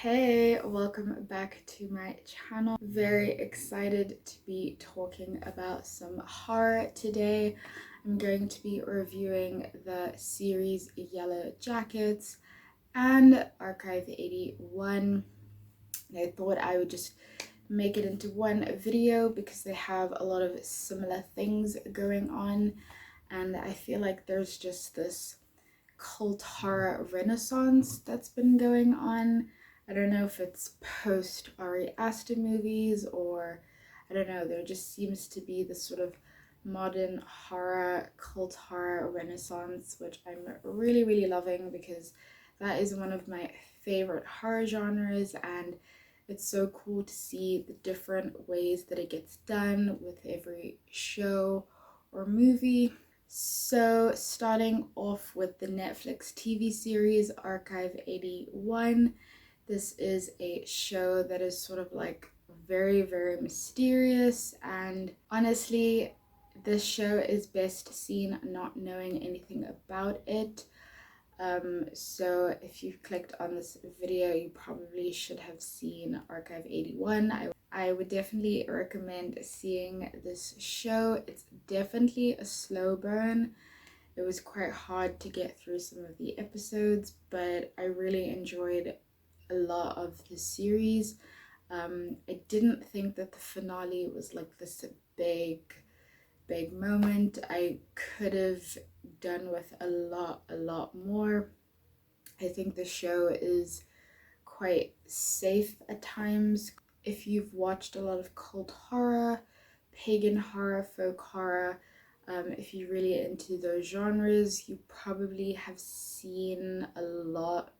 Hey, welcome back to my channel. Very excited to be talking about some horror today. I'm going to be reviewing the series Yellowjackets and Archive 81. And I thought I would just make it into one video because they have a lot of similar things going on, and I feel like there's just this cult horror renaissance that's been going on. I don't know if it's post Ari Aster movies, or I don't know, there just seems to be this sort of modern horror, cult horror renaissance, which I'm really loving because that is one of my favorite horror genres, and it's so cool to see the different ways that it gets done with every show or movie. So, starting off with the Netflix TV series Archive 81, this is a show that is sort of like very mysterious, and honestly, this show is best seen not knowing anything about it. So if you've clicked on this video, you probably should have seen Archive 81. I would definitely recommend seeing this show. It's definitely a slow burn. It was quite hard to get through some of the episodes, but I really enjoyed a lot of the series. I didn't think that the finale was like this big moment. I could have done with a lot more. I think the show is quite safe at times. If you've watched a lot of cult horror, pagan horror, folk horror, if you're really into those genres, you probably have seen a lot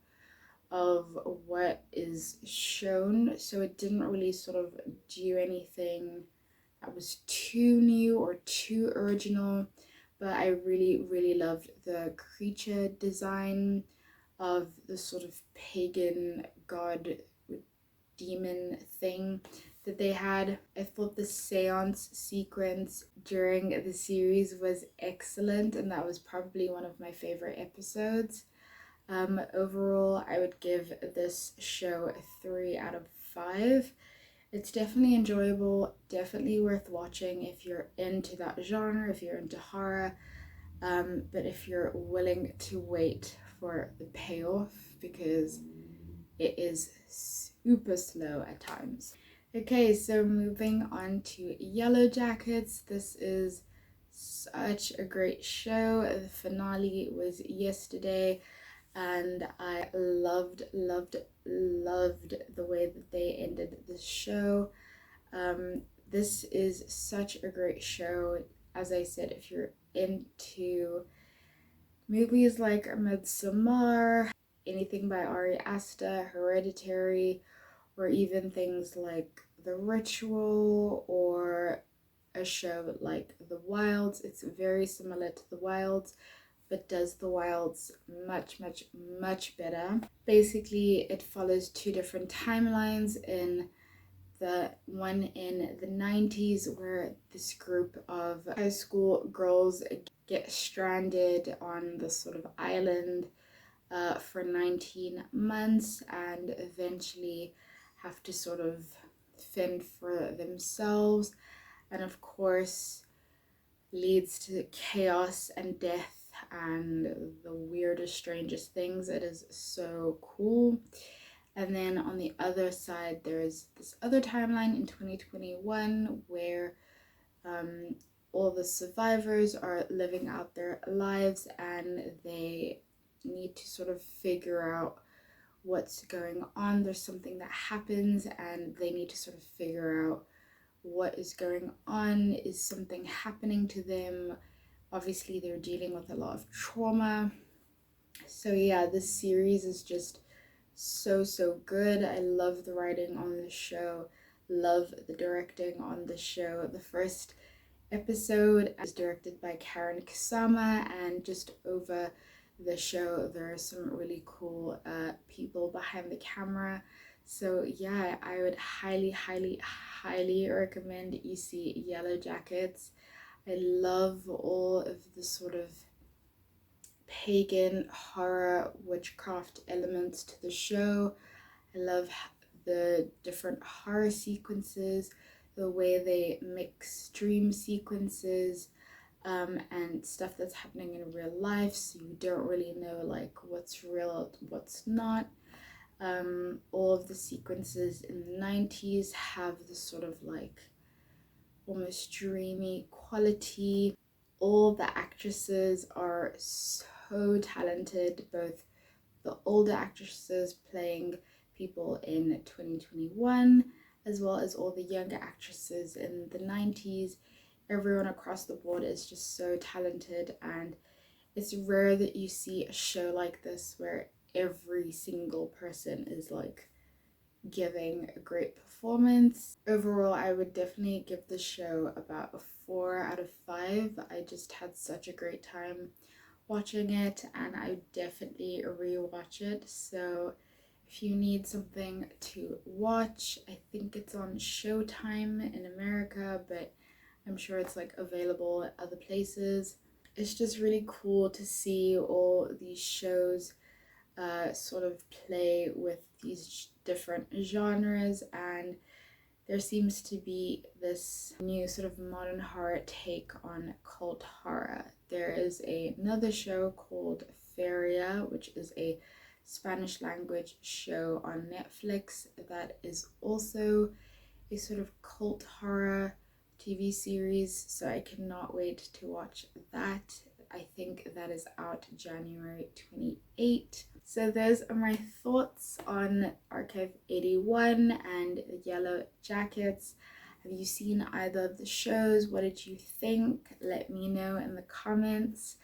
of what is shown. So it didn't really sort of do anything that was too new or too original, but I really loved the creature design of the sort of pagan god demon thing that they had. I thought the seance sequence during the series was excellent, and that was probably one of my favorite episodes. Overall, I would give this show a 3 out of 5. It's definitely enjoyable, definitely worth watching if you're into that genre, if you're into horror, but if you're willing to wait for the payoff, because it is super slow at times. Okay, so moving on to Yellowjackets. This is such a great show. The finale was yesterday, and I loved the way that they ended the show. This is such a great show. As I said, if you're into movies like Midsommar, anything by Ari Aster, Hereditary, or even things like The Ritual or a show like The Wilds, it's very similar to The Wilds, but does The Wilds much better. Basically, it follows two different timelines. In the one in the 90s, where this group of high school girls get stranded on this sort of island for 19 months and eventually have to sort of fend for themselves, and of course leads to chaos and death and the weirdest, strangest things. It is so cool. And then on the other side, there's this other timeline in 2021 where all the survivors are living out their lives, and they need to sort of figure out what's going on. There's something that happens, and they need to sort of figure out what is going on. Is something happening to them? Obviously, they're dealing with a lot of trauma. So yeah, this series is just so good. I love the writing on the show, love the directing on the show. The first episode is directed by Karen Kusama, and just over the show there are some really cool people behind the camera. So yeah, I would highly recommend you see Yellowjackets. I love all of the sort of pagan horror witchcraft elements to the show. I love the different horror sequences, the way they mix dream sequences and stuff that's happening in real life, so you don't really know like what's real, what's not. All of the sequences in the 90s have this sort of like almost dreamy quality. All the actresses are so talented, both the older actresses playing people in 2021 as well as all the younger actresses in the 90s. Everyone across the board is just so talented, and it's rare that you see a show like this where every single person is like giving a great performance. Overall, I would definitely give the show about a 4 out of 5. I just had such a great time watching it, and I would definitely rewatch it. So if you need something to watch, I think it's on Showtime in America, but I'm sure it's like available at other places. It's just really cool to see all these shows sort of play with these different genres, and there seems to be this new sort of modern horror take on cult horror. There is another show called Feria, which is a Spanish language show on Netflix that is also a sort of cult horror TV series, so I cannot wait to watch that. I think that is out January 28th. So those are my thoughts on Archive 81 and Yellowjackets. Have you seen either of the shows? What did you think? Let me know in the comments.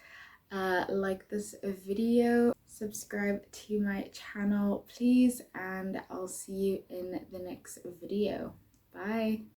Like this video, subscribe to my channel please, and I'll see you in the next video. Bye.